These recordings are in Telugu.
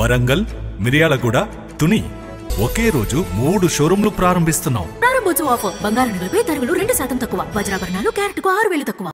వరంగల్, మిర్యాలగూడ, తుని ఒకే రోజు 3 షోరూంలు ప్రారంభిస్తున్నాం. ప్రారంభోత్సవ ఆఫర్ బంగారు నగలపై తరుగులు 2% తక్కువ, వజ్రాభరణాలు క్యారెట్కు 6000 తక్కువ.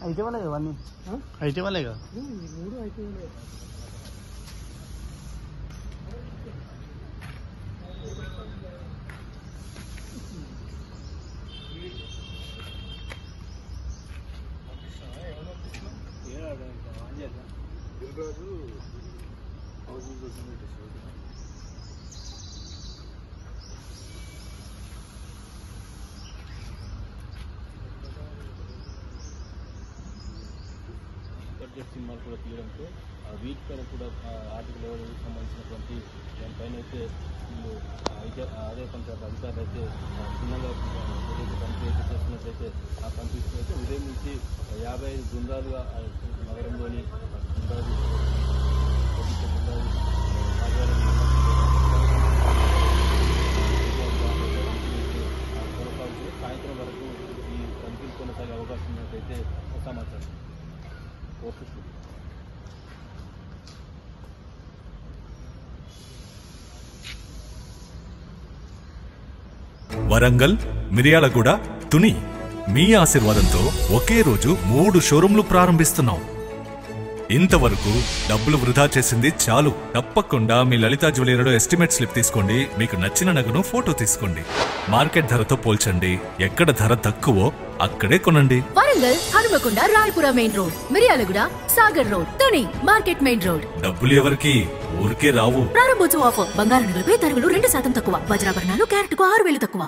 అయితే వాళ్ళే కదా అన్నీ అయితే వాళ్ళే కదా మూడు అయితే వాళ్ళే. సినిమాలు కూడా తీయడంతో వీటి పైన కూడా ఆర్టికల్ ఎవరికి సంబంధించినటువంటి దానిపైన అయితే వీళ్ళు అదే పంచాయతీ అధికారులు అయితే చిన్నగా ఏదైతే కంపెనీ అయితే చేస్తున్నట్లయితే ఆ కంపెనీస్ అయితే ఉదయం నుంచి 55 బృందాలుగా నగరంలోని బృందాలు కొనసాగుతుంది. సాయంత్రం వరకు ఈ కంపెనీలు కొనసాగే అవకాశం ఉన్నట్లయితే సమాచారం. వరంగల్, మిర్యాలగూడ, తుని మీ ఆశీర్వాదంతో ఒకే రోజు 3 షోరూంలు ప్రారంభిస్తున్నాం. ఇంతవరకు డబ్బులు వృధా చేసింది చాలు. తప్పకుండా మీ లలితా జ్యువెలరీలో ఎస్టిమేట్ స్లిప్ తీసుకోండి. మీకు నచ్చిన నగను ఫోటో తీసుకోండి. మార్కెట్ ధరతో పోల్చండి. ఎక్కడ ధర తక్కువో అక్కడే కొనండి. Warangal, Hanumakonda, Rayapura main road, Miryalaguda, Sagar road, Tuni market main road. డబ్బులు ఎవరికి ఊరికే రావు. ప్రారంభోత్సవ ఆఫర్ బంగారు నగలపై తరుగులు 2% తక్కువ, వజ్రాభరణాలు క్యారెట్కు 6000 తక్కువ.